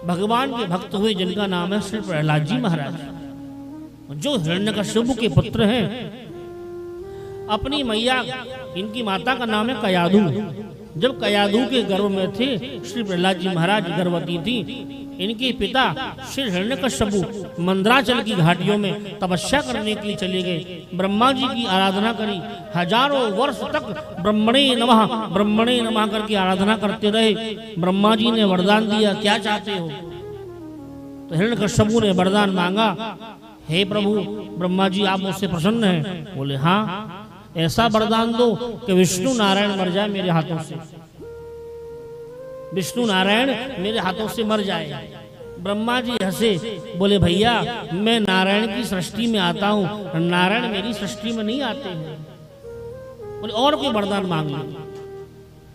भगवान के भक्त हुए जिनका नाम है श्री प्रहलाद जी महाराज, जो हिरण्यकश्यप के पुत्र हैं। अपनी मैया, इनकी माता का नाम है कयाधु। जब कयाधु के गर्भ में थे श्री प्रहलाद जी महाराज, गर्भवती थी, इनके पिता श्री हिरण्यकश्यप मंदराचल की घाटियों में तपस्या करने के लिए चले गए। ब्रह्मा जी की आराधना करी, हजारों वर्ष तक ब्रह्मणे नमः करके आराधना करते रहे। ब्रह्मा जी ने वरदान दिया, क्या चाहते हो? तो हिरण्यकश्यप ने वरदान मांगा, हे प्रभु ब्रह्मा जी आप मुझसे प्रसन्न हैं? बोले हाँ, ऐसा वरदान दो कि विष्णु नारायण मर जाए मेरे हाथों से, विष्णु नारायण मेरे हाथों से मर जाए। ब्रह्मा जी हंसे, बोले भैया मैं नारायण की सृष्टि में आता हूँ, नारायण मेरी सृष्टि में नहीं आते हैं। बोले और कोई वरदान मांग लो।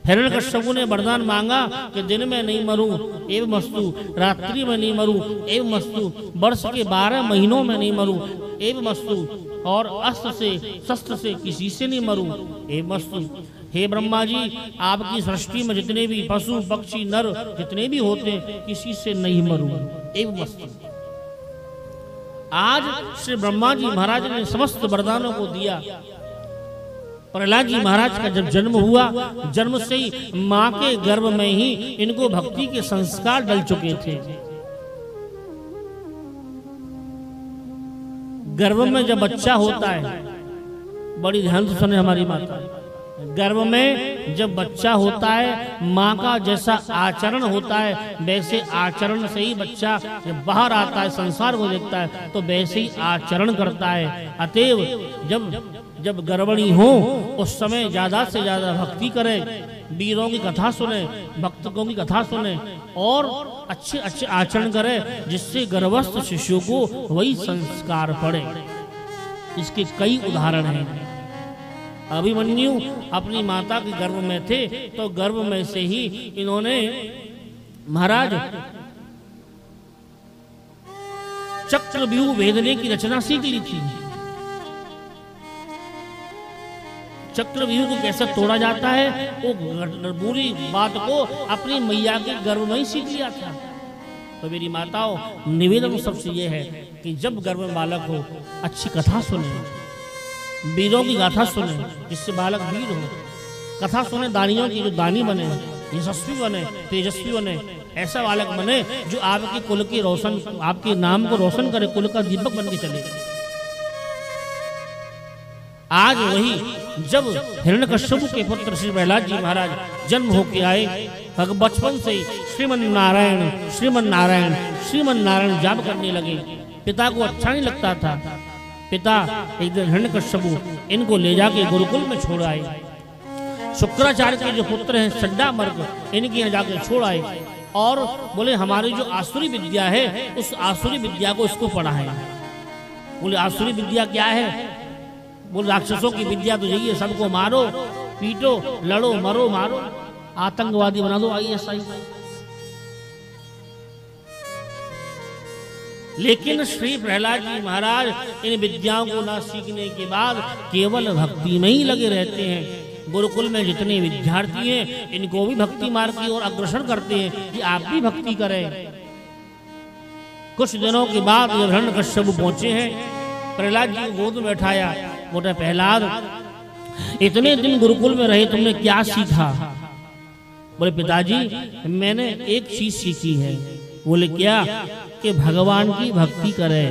हिरण्यकश्यप ने वरदान मांगा कि दिन में नहीं मरूं एवं मस्तु, रात्रि में नहीं मरूं एवं मस्तु, वर्ष के 12 महीनों में नहीं मरूं एवं मस्तु, और अस्त्र से शस्त्र से किसी से नहीं मरूं एवं मस्तु। हे ब्रह्मा जी आपकी सृष्टि में जितने भी पशु पक्षी नर जितने भी होते हैं किसी से नहीं मरूं एवं मस्तु। आज श्री ब्रह्मा जी महाराज ने समस्त वरदानों को दिया। प्रहलाद जी महाराज का जब जन्म हुआ, जन्म से ही मां के गर्भ में ही इनको भक्ति के संस्कार डल चुके थे। गर्भ में जब बच्चा होता है, बड़ी ध्यान से सुने हमारी माता, गर्भ में जब बच्चा होता है माँ का जैसा आचरण होता है वैसे आचरण से ही बच्चा जब बाहर आता है संसार को देखता है तो वैसे ही आचरण करता है। अतएव जब गर्भिणी हो उस समय ज्यादा से ज्यादा भक्ति करे, वीरों की कथा सुने, भक्तों की कथा सुने और अच्छे अच्छे आचरण करे, जिससे गर्भस्थ शिशु को वही संस्कार पड़े। इसके कई उदाहरण हैं। अभिमन्यु अपनी माता के गर्भ में थे तो गर्भ में से ही इन्होंने महाराज चक्रव्यूह भेदने की रचना सीख ली थी। चक्रव्यूह को कैसे तोड़ा जाता है वो पूरी बात को अपनी मैया के गर्भ में ही सीख लिया था। तो मेरी माताओं, निवेदन सबसे ये है कि जब गर्भ में बालक हो अच्छी कथा सुने, वीरों की गाथा सुने जिससे बालक वीर हो, कथा सुने दानियों की जो दानी बने, यशस्वी बने, तेजस्वी बने, ऐसा बालक बने जो आपके कुल की रोशन, आपके नाम को रोशन करे, कुल का दीपक बन के चले। आज वही जब हिरण्यकश्यप के पुत्र श्री प्रहलाद जी महाराज जन्म होके आए, बचपन से ही श्रीमन नारायण श्रीमन नारायण श्रीमन नारायण जाप करने लगे। पिता को अच्छा नहीं लगता था। पिता एक दिन हिरण्यकश्यप इनको ले जाके गुरुकुल में छोड़ आए। शुक्राचार्य के जो पुत्र हैं सड्डा मर्ग, इनके यहाँ जाके छोड़ आए और बोले हमारी जो आसुरी विद्या है उस आसुरी विद्या को इसको पढ़ाएं। बोले आसुरी विद्या क्या है? बोले राक्षसों की विद्या तो यही है, सबको मारो पीटो लड़ो मरो मारो, आतंकवादी बना दो ISI। लेकिन श्री प्रहलाद जी महाराज इन विद्याओं को न सीखने के बाद केवल भक्ति में ही लगे रहते हैं। गुरुकुल में जितने विद्यार्थी हैं इनको भी भक्ति मार्ग की ओर अग्रसर करते हैं कि आप भी भक्ति करें। कुछ दिनों के बाद जब हिरण्यकश्यप पहुंचे हैं, प्रहलाद जी को गोद में बैठाया। बोले प्रहलाद इतने दिन गुरुकुल में रहे, तुमने क्या सीखा? बोले पिताजी मैंने एक चीज सीखी है। बोले क्या? कि भगवान की भक्ति करें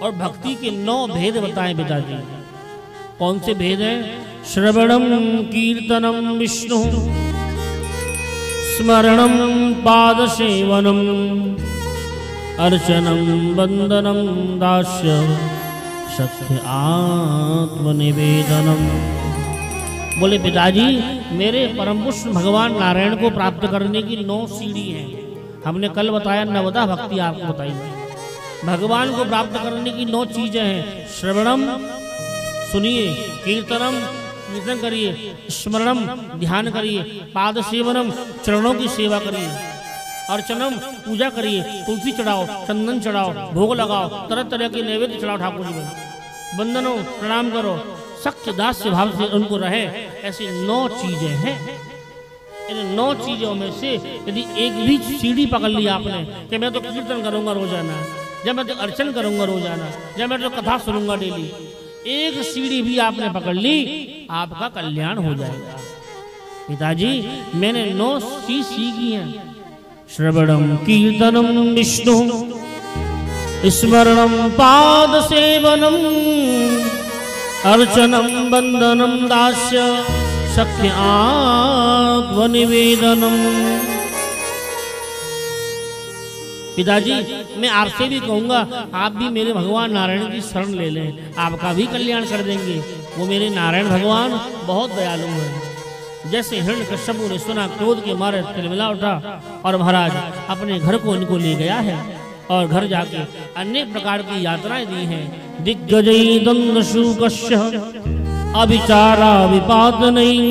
और भक्ति के 9 भेद बताएं पिताजी। कौन से भेद हैं? श्रवणम कीर्तनम विष्णु, स्मरणम पाद सेवनम, अर्चनम वंदनम दास्य, सत्य आत्मनिवेदनम। बोले पिताजी मेरे परम पुरुष भगवान नारायण को प्राप्त करने की 9 सीढ़ी हैं। हमने कल बताया, नवदा भक्ति आपको बताई। भगवान को प्राप्त करने की 9 चीजें हैं। श्रवणम सुनिए, कीर्तनम कीर्तन करिए, स्मरणम ध्यान करिए, पाद सेवनम चरणों की सेवा करिए, अर्चनम पूजा करिए, तुलसी चढ़ाओ, चंदन चढ़ाओ, भोग लगाओ, तरह तरह के नैवेद्य चढ़ाओ ठाकुर जी को, वंदनो प्रणाम करो, सख्त दास्य भाव से उनको रहे। ऐसी 9 चीजें हैं। इन 9 चीजों में से यदि एक भी सीढ़ी पकड़ ली आपने कि मैं तो कीर्तन करूंगा रोजाना, जब मैं तो अर्चन करूंगा रोजाना, जब मैं तो कथा सुनूंगा डेली, एक सीढ़ी भी आपने पकड़ ली, आपका कल्याण हो जाएगा। पिताजी मैंने 9 चीज सीखी हैं। श्रवणम कीर्तनम विष्णु, स्मरणम पाद सेवनम, अर्चनम बंदनम दास्य, सख्य आत्मनिवेदनम। पिताजी मैं आपसे भी कहूंगा, आप भी मेरे भगवान नारायण की शरण ले लें, आपका भी कल्याण कर देंगे। वो मेरे नारायण भगवान बहुत दयालु हैं। जैसे हिरण्यकश्यप ने सुना, क्रोध के मारे तिलमिला उठा और महाराज अपने घर को इनको ले गया है और घर जाके अनेक प्रकार की यात्राएं दी हैं। दिग्गजई दंडशूकस्य अभिचारा विपात नहीं,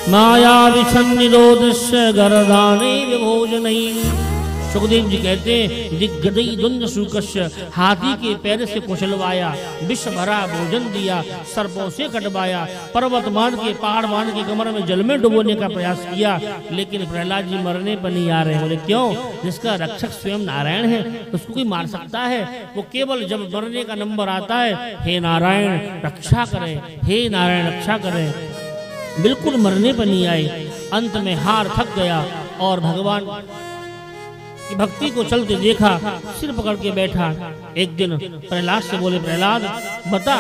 माया विछन्निरोधस्य गरदाने विभोजनई। सुखदेव जी कहते हैं दिग्गजई दंडशूकस्य, हाथी के पैर से कुचलवाया, विष भरा भोजन दिया, सर्पों से कटवाया, पर्वत बांध के पहाड़ बांध के कमर में जल में डुबोने का प्रयास किया, लेकिन प्रहलाद जी मरने पर नहीं आ रहे। बोले क्यों? जिसका रक्षक स्वयं नारायण है, उसको कोई मार सकता है? वो केवल जब मरने का नंबर आता है, हे नारायण रक्षा करे, हे नारायण रक्षा करे, बिल्कुल मरने पर नहीं आए। अंत में हार थक गया और भगवान की भक्ति को चलते देखा, सिर पकड़ के बैठा। एक दिन प्रहलाद से बोले, प्रहलाद बता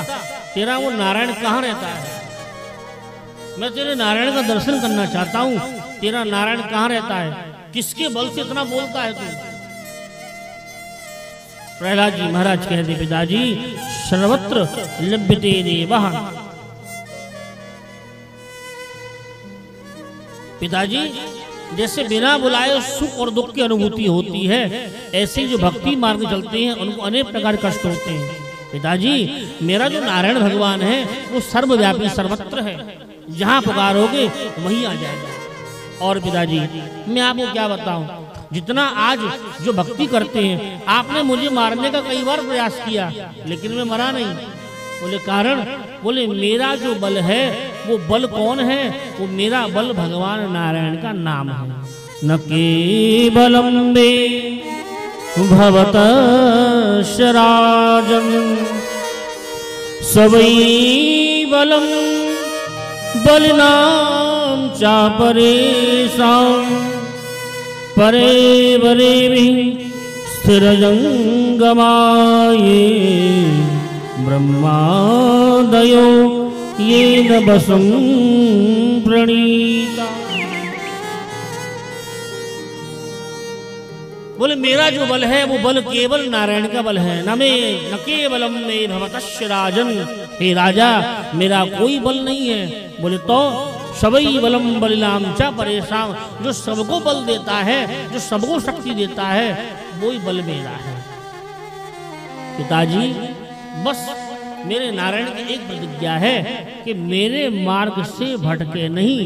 तेरा वो नारायण कहाँ रहता है? मैं तेरे नारायण का दर्शन करना चाहता हूँ। तेरा नारायण कहाँ रहता है? किसके बल से इतना बोलता है तू? प्रहलाद जी महाराज कहते, पिताजी सर्वत्र लभ्यते देवः। पिताजी जैसे बिना बुलाए सुख और दुख की अनुभूति होती है, ऐसे जो भक्ति मार्ग चलते हैं उनको अनेक प्रकार कष्ट होते हैं। पिताजी मेरा जो नारायण भगवान है वो सर्वव्यापी सर्वत्र है, जहाँ पुकारोगे वहीं आ जाएगा। और पिताजी मैं आपको क्या बताऊं, जितना आज जो भक्ति करते हैं, आपने मुझे मारने का कई बार प्रयास किया लेकिन मैं मरा नहीं। बोले कारण? बोले मेरा जो बल है वो बल कौन है? वो मेरा बल भगवान नारायण का नाम है। न केवलम मे भवतः राजन, सवै बलम बलिनाम चा परेशान, परे बरे स्थिरजंगमाये ब्रह्मादयो ये न बसं प्रणीता। बोले मेरा जो बल है वो बल केवल नारायण का बल है। न केवलम मे भवतस्य राजन, हे राजा मेरा कोई बल नहीं है। बोले तो सबई बलम बलिनाम च परेशान, जो सबको बल देता है, जो सबको शक्ति देता है, वही बल मेरा है। पिताजी बस मेरे नारायण की एक प्रतिज्ञा है कि मेरे मार्ग से भटके नहीं।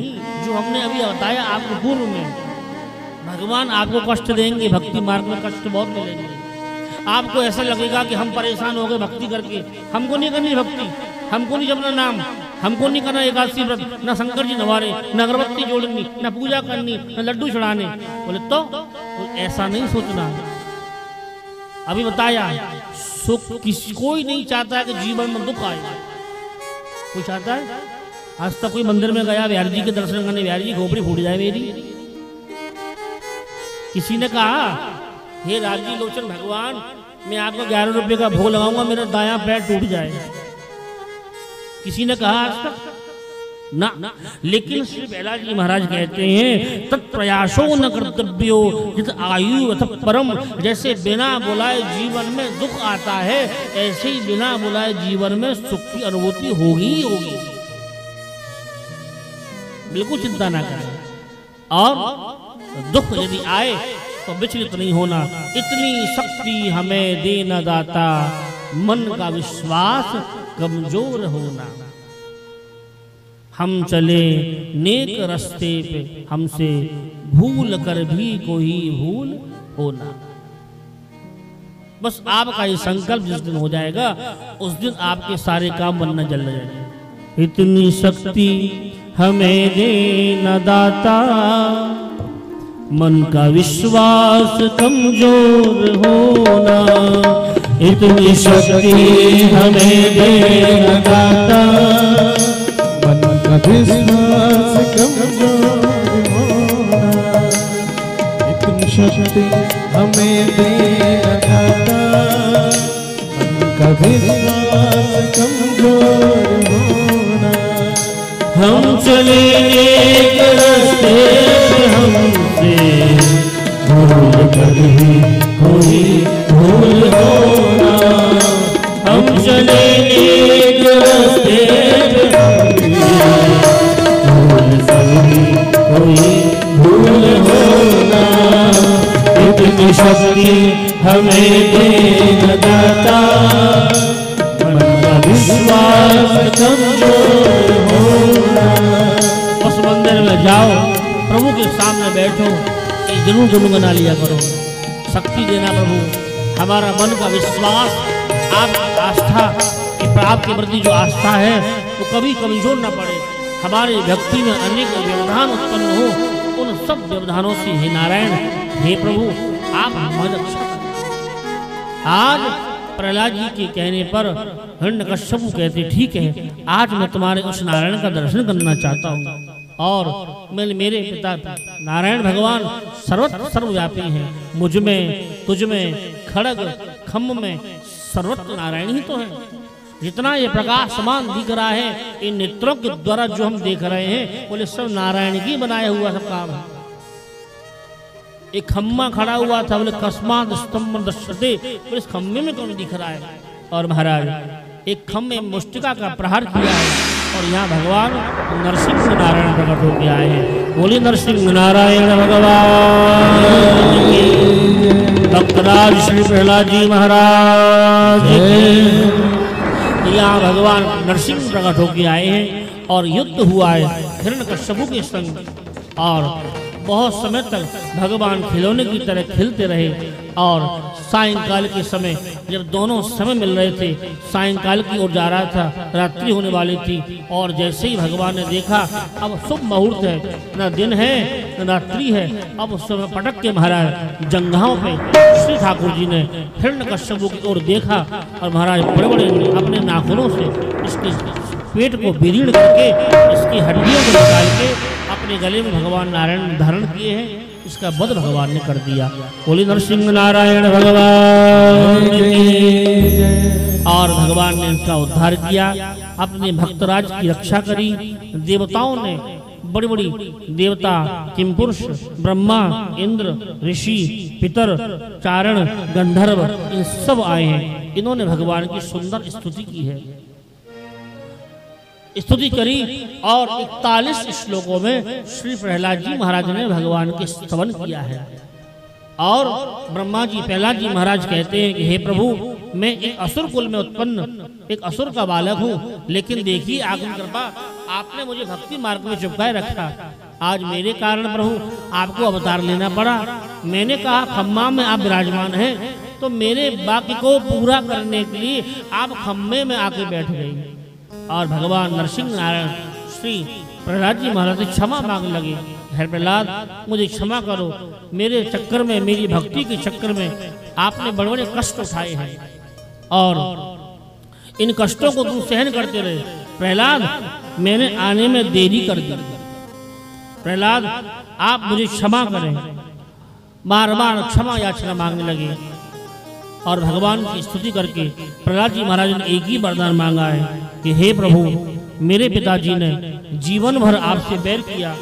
जो हमने अभी बताया आपको पूर्व में, भगवान आपको कष्ट देंगे, भक्ति मार्ग में कष्ट बहुत मिलेंगे। आपको ऐसा लगेगा कि हम परेशान हो गए भक्ति करके, हमको नहीं करनी भक्ति, हमको नहीं जपना नाम, हमको नहीं करना एकादशी व्रत, न शंकर जी नवारे, न अगरबत्ती जोड़नी, न पूजा करनी, न लड्डू चढ़ाने। बोले तो ऐसा नहीं सोचना। अभी बताया सुख कोई नहीं चाहता है कि जीवन में दुख आए। कोई चाहता है? आज तक कोई मंदिर में गया बिहारी जी के दर्शन करने, बिहारी जी खोपड़ी फूट जाए मेरी? किसी ने कहा हे राजी लोचन भगवान मैं आपको 11 रुपए का भोग लगाऊंगा, मेरा दायां पैर टूट जाए? किसी ने कहा आज तक? ना। लेकिन श्री प्रहलाद जी महाराज कहते हैं तत्प्रयासो न कर्तव्यो जित आयु अथ परम। जैसे बिना बुलाए जीवन में दुख आता है, ऐसे ही बिना बुलाए जीवन में सुख की अनुभूति होगी ही होगी। बिल्कुल चिंता ना करें। और दुख यदि आए तो विचलित नहीं होना। इतनी शक्ति हमें देना दाता, मन का विश्वास कमजोर होना। हम चले नेक रास्ते पे, हमसे भूल कर भी कोई भूल होना। बस आपका ये संकल्प जिस दिन हो जाएगा, उस दिन आपके सारे काम बनना जल जाएंगे। इतनी शक्ति हमें देना दाता, मन का विश्वास कमजोर होना, इतनी शक्ति हमें देना दाता, मन का विश्वास कमजोर होना, इतनी शक्ति हमें देना दाता, मन का विश्वास कमजोर होना। हम चले एक रास्ते पे, हमसे भूल कर ही कोई भूल होना, हम चले एक रास्ते पे, भूल कर ही कोई भूल होना, इतनी शक्ति हमें देना दाता, मन का विश्वास कमजोर होना। उस मंदिर में जाओ, प्रभु के सामने बैठो, ये जरूर गुनगुना लिया करो, शक्ति देना प्रभु, हमारा मन का विश्वास, आपकी आस्था कि आपके प्रति जो आस्था है वो कभी कमजोर न पड़े, हमारे व्यक्ति में अनेक व्यवधान उत्पन्न हो, उन सब व्यवधानों से हे नारायण, हे प्रभु आप हमारी रक्षा करें। आज प्रहलाद जी के कहने पर हिरण्यकश्यप कहते ठीक है, आज मैं तुम्हारे उस नारायण का दर्शन करना चाहता हूँ, और मेरे पिता नारायण भगवान सर्वत्र सर्वव्यापी हैं, मुझ में तुझ में खड़ग खम्भ में सर्वत्र नारायण ही तो है। जितना ये प्रकाश समान दिख रहा है, इन नेत्रों के द्वारा जो हम देख रहे हैं, बोले सब नारायण की बनाया हुआ सब काम है। एक खम्मा खड़ा हुआ था, बोले कस्मात स्तंभ दृश्यते, तो इस खम्भे में कौन दिख रहा है? और महाराज एक खम्भे में मुष्टिका का प्रहार किया है, और यहाँ भगवान नरसिंह नारायण प्रकट होकर आए हैं। बोले नरसिंह नारायण भगवान की, भक्तराज श्री प्रहलाद जी महाराज की। यहाँ भगवान नरसिंह प्रकट होकर आए हैं और युद्ध हुआ है हिरण्यकश्यप के संग, और बहुत समय तक भगवान खिलौने की तरह खेलते रहे, और सायंकाल के समय जब दोनों समय मिल रहे थे, सायंकाल की ओर जा रहा था, रात्रि होने वाली थी, और जैसे ही भगवान ने देखा अब शुभ मुहूर्त है, न दिन है न रात्रि है, अब उस समय पटक के महाराज जंघाओं पे श्री ठाकुर जी ने हिरण्यकश्यप की ओर देखा, और महाराज बड़े बड़े अपने नाखूनों से इसके पेट को विदीर्ण करके इसकी हड्डियों को निकाल के अपने गले में भगवान नारायण धारण किए हैं, इसका वध भगवान ने कर दिया। बोली नरसिंह नारायण भगवान की। और भगवान ने इनका उद्धार किया, अपने भक्तराज की रक्षा करी। देवताओं ने बड़ी बड़ी देवता, किमपुरुष, ब्रह्मा, इंद्र, ऋषि, पितर, चारण, गंधर्व, इन सब आए हैं, इन्होंने भगवान की सुंदर स्तुति की है, स्तुति करी, और 41 श्लोकों में श्री प्रहलाद जी महाराज ने भगवान के स्तवन किया है। और ब्रह्मा जी प्रहलाद जी महाराज कहते हैं कि हे प्रभु, मैं एक असुर कुल में उत्पन्न एक असुर का बालक हूँ, लेकिन देखिए आगम कृपा, आपने मुझे भक्ति मार्ग में चिपकाए रखा। आज मेरे कारण प्रभु आपको अवतार लेना पड़ा। मैंने कहा खम्मा में आप विराजमान हैं, तो मेरे वाक्य को पूरा करने के लिए आप खम्मे में आके बैठ गई। और भगवान नरसिंह नारायण श्री प्रहलाद जी महाराज से क्षमा मांगने लगे, हे प्रहलाद मुझे क्षमा करो, मेरे चक्कर में, मेरी भक्ति के चक्कर में आपने बड़े बड़े कष्ट उठाए हैं, और इन कष्टों को तुम सहन करते रहे। प्रहलाद मैंने आने में देरी कर दी, प्रहलाद आप मुझे क्षमा करें। बार बार क्षमा याचना मांगने लगे, और भगवान की स्तुति करके प्रहलाद जी महाराज ने एक ही वरदान मांगा है कि हे प्रभु, मेरे पिताजी ने जीवन भर आपसे बैर किया,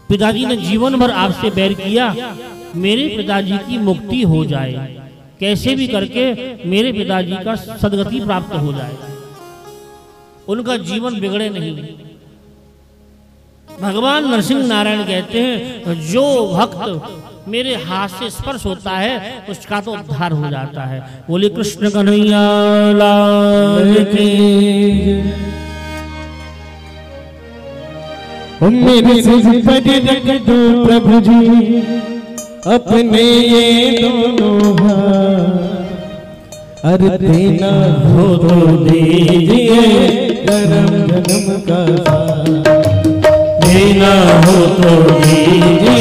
पिताजी ने जीवन भर आपसे बैर किया, मेरे पिताजी की मुक्ति हो जाए, कैसे भी करके मेरे पिताजी का सदगति प्राप्त हो जाए, उनका जीवन बिगड़े नहीं। भगवान नरसिंह नारायण कहते हैं जो भक्त मेरे हाथ से स्पर्श होता है उसका तो उद्धार हो जाता है। बोले कृष्ण कन्हैया लाल की। मेरे सिर पर रख दो प्रभु जी अपने ये दोनों हाथ, अरे देना हो तो दीजिए करम जन्म का साथ। जीना हो तो दीजिए